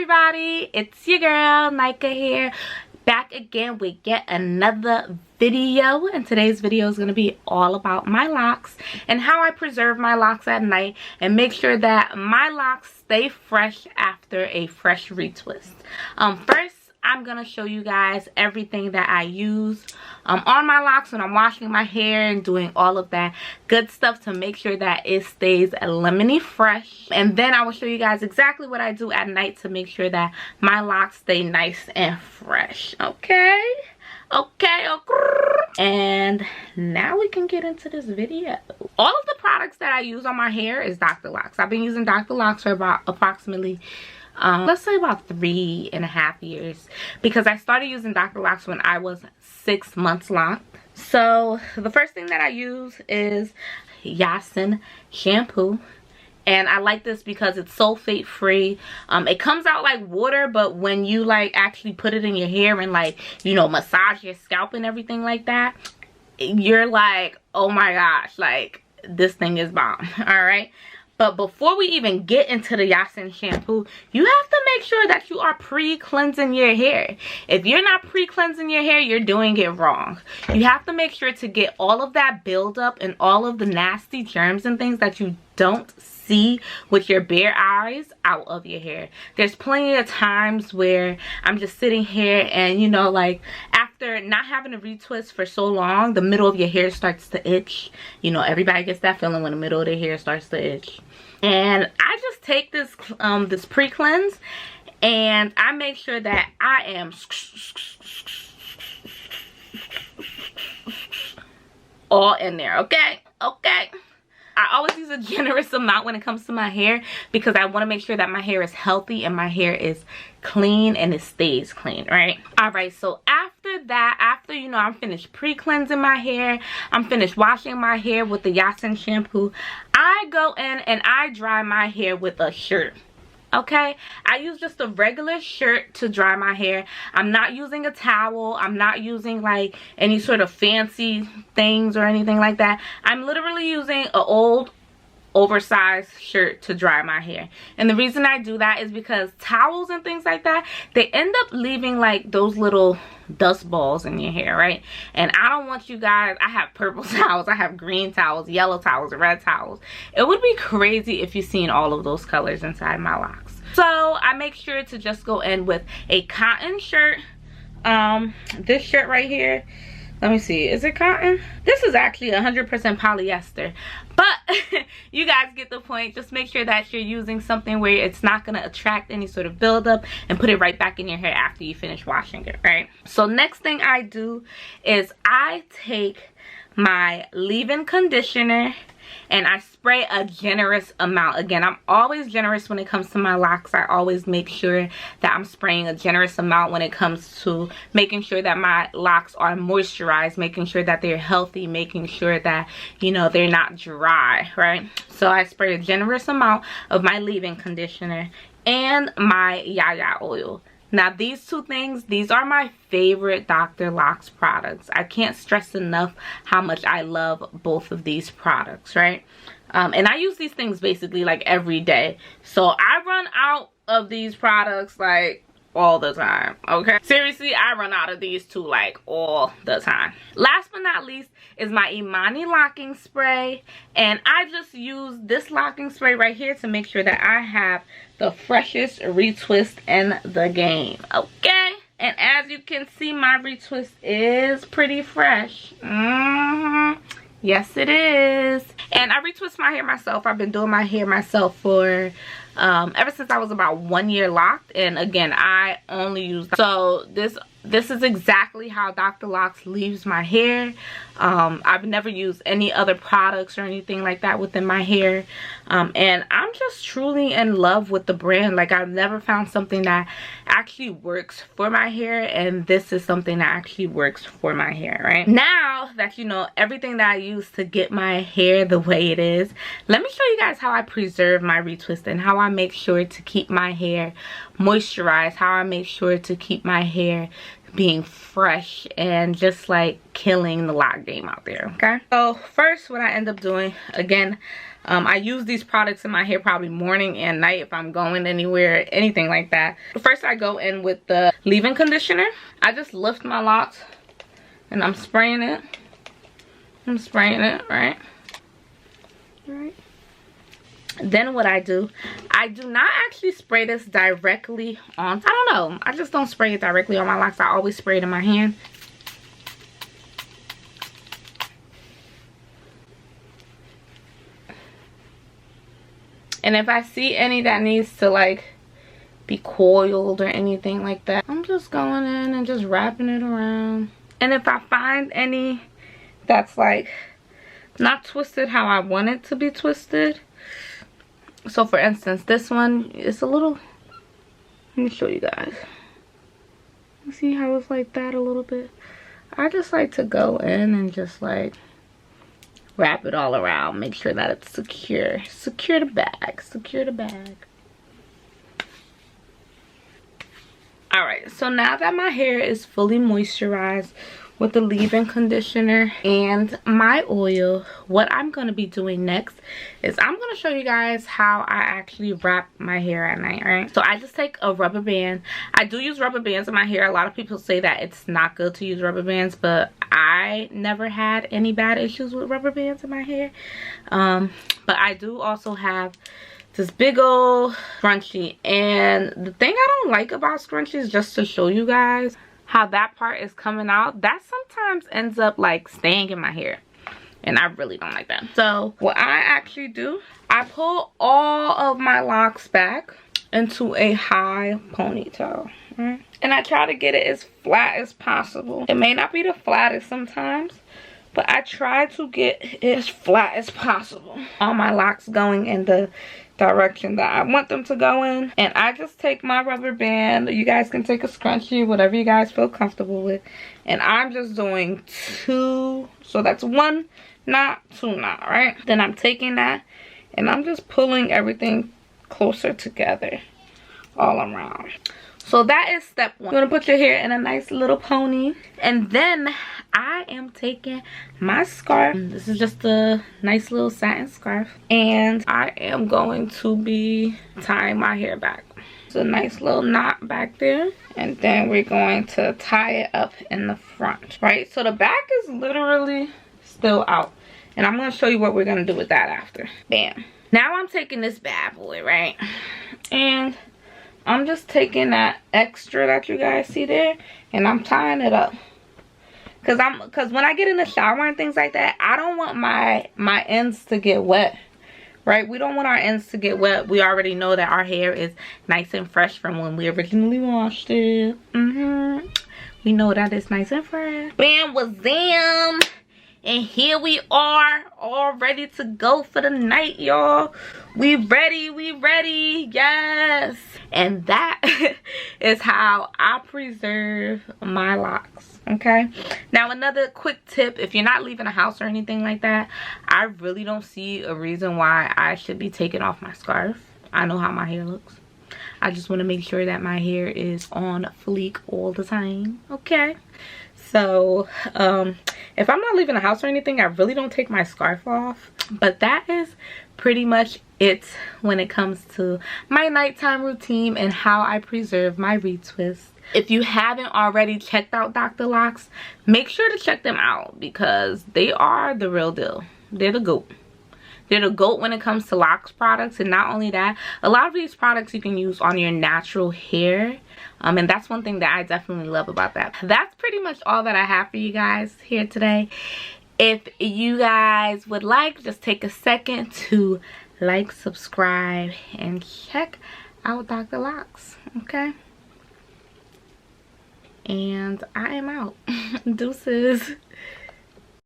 everybody, it's your girl Nika here, back again with yet another video. And today's video is going to be all about my locks and how I preserve my locks at night and make sure that my locks stay fresh after a fresh retwist. First, I'm going to show you guys everything that I use on my locks when I'm washing my hair and doing all of that good stuff to make sure that it stays lemony fresh. And then I will show you guys exactly what I do at night to make sure that my locks stay nice and fresh. Okay. And now we can get into this video. All of the products that I use on my hair is Dr. Locs. I've been using Dr. Locs for about approximately let's say about 3.5 years, because I started using Dr. Locs when I was 6 months locked. So the first thing that I use is Yasin shampoo, and I like this because it's sulfate free. It comes out like water, but when you like actually put it in your hair and like, you know, massage your scalp and everything like that, you're like, oh my gosh, like this thing is bomb. All right. But before we even get into the Yasin shampoo, you have to make sure that you are pre-cleansing your hair. If you're not pre-cleansing your hair, you're doing it wrong. You have to make sure to get all of that buildup and all of the nasty germs and things that you don't see with your bare eyes out of your hair. There's plenty of times where I'm just sitting here and, you know, like after not having a retwist for so long, the middle of your hair starts to itch. You know, everybody gets that feeling when the middle of their hair starts to itch. And I just take this this pre-cleanse and I make sure that I am all in there. Okay. I always use a generous amount when it comes to my hair because I want to make sure that my hair is healthy and my hair is clean and it stays clean, right? All right, so after that, after, you know, I'm finished pre-cleansing my hair, I'm finished washing my hair with the Yasin shampoo, I go in and I dry my hair with a shirt. Okay, I use just a regular shirt to dry my hair. I'm not using a towel. I'm not using like any sort of fancy things or anything like that. I'm literally using an old oversized shirt to dry my hair. And the reason I do that is because towels and things like that, they end up leaving like those little dust balls in your hair, right? And I don't want you guys, I have purple towels, I have green towels, yellow towels, red towels. It would be crazy if you've seen all of those colors inside my locks. So I make sure to just go in with a cotton shirt. This shirt right here, let me see, is it cotton? This is actually 100% polyester, but you guys get the point. Just make sure that you're using something where it's not going to attract any sort of buildup and put it right back in your hair after you finish washing it, right? So next thing I do is I take my leave-in conditioner and I spray a generous amount. Again, I'm always generous when it comes to my locks. I always make sure that I'm spraying a generous amount when it comes to making sure that my locks are moisturized, making sure that they're healthy, making sure that, you know, they're not dry, right? So I spray a generous amount of my leave-in conditioner and my Yaya oil. Now these two things, these are my favorite Dr. Locs products. I can't stress enough how much I love both of these products, right? And I use these things basically like every day. So I run out of these products like all the time, okay? Seriously, I run out of these two like all the time. Last but not least is my Imani locking spray, and I just use this locking spray right here to make sure that I have the freshest retwist in the game, okay? And as you can see, my retwist is pretty fresh. Yes, it is. And I retwist my hair myself. I've been doing my hair myself for ever since I was about 1 year locked. And again, I only use, so this is exactly how Dr. Locs leaves my hair. I've never used any other products or anything like that within my hair. And I'm just truly in love with the brand. Like, I've never found something that actually works for my hair, and this is something that actually works for my hair, right? Now that you know everything that I use to get my hair the way it is, let me show you guys how I preserve my retwist and how I make sure to keep my hair moisturized, how I make sure to keep my hair being fresh and just like killing the lock game out there, okay? So first, what I end up doing, again, I use these products in my hair probably morning and night if I'm going anywhere, anything like that. First, I go in with the leave-in conditioner. I just lift my locks and I'm spraying it. I'm spraying it, right? Right. Then what I do not actually spray this directly on. I don't know. I just don't spray it directly on my locks. I always spray it in my hand. And if I see any that needs to like be coiled or anything like that, I'm just going in and just wrapping it around. And if I find any that's like not twisted how I want it to be twisted. So for instance, this one is a little, let me show you guys. You see how it's like that a little bit? I just like to go in and just like wrap it all around, make sure that it's secure. Secure the bag, secure the bag. Alright, so now that my hair is fully moisturized with the leave-in conditioner and my oil, what I'm going to be doing next is I'm going to show you guys how I actually wrap my hair at night, right? So I just take a rubber band. I do use rubber bands in my hair. A lot of people say that it's not good to use rubber bands, but I never had any bad issues with rubber bands in my hair. But I do also have this big old scrunchie, and the thing I don't like about scrunchies, just to show you guys how that part is coming out, that sometimes ends up like staying in my hair, and I really don't like that. So what I actually do, I pull all of my locks back into a high ponytail, right? And I try to get it as flat as possible. It may not be the flattest sometimes, but I try to get it as flat as possible. All my locks going in the direction that I want them to go in. And I just take my rubber band. You guys can take a scrunchie, whatever you guys feel comfortable with. And I'm just doing 2. So that's 1 knot, 2 knot, right? Then I'm taking that and I'm just pulling everything closer together all around. So that is step 1. You're gonna put your hair in a nice little pony. And then I am taking my scarf. This is just a nice little satin scarf. And I am going to be tying my hair back. It's a nice little knot back there. And then we're going to tie it up in the front, right? So the back is literally still out. And I'm gonna show you what we're gonna do with that after. Bam. Now I'm taking this bad boy, right? And I'm just taking that extra that you guys see there and I'm tying it up. Cause when I get in the shower and things like that, I don't want my ends to get wet. Right? We don't want our ends to get wet. We already know that our hair is nice and fresh from when we originally washed it. We know that it's nice and fresh. Bam wazam. And here we are, all ready to go for the night, y'all. We ready, yes. And that is how I preserve my locks, okay? Now, another quick tip, if you're not leaving a house or anything like that, I really don't see a reason why I should be taking off my scarf. I know how my hair looks. I just want to make sure that my hair is on fleek all the time, okay? So, if I'm not leaving the house or anything, I really don't take my scarf off. But that is pretty much it when it comes to my nighttime routine and how I preserve my retwist. If you haven't already checked out Dr. Locs, make sure to check them out because they are the real deal. They're the GOAT. They're the GOAT when it comes to locks products. And not only that, a lot of these products you can use on your natural hair. And that's one thing that I definitely love about that. That's pretty much all that I have for you guys here today. If you guys would like, just take a second to like, subscribe, and check out Dr. Locs, okay? And I am out. Deuces.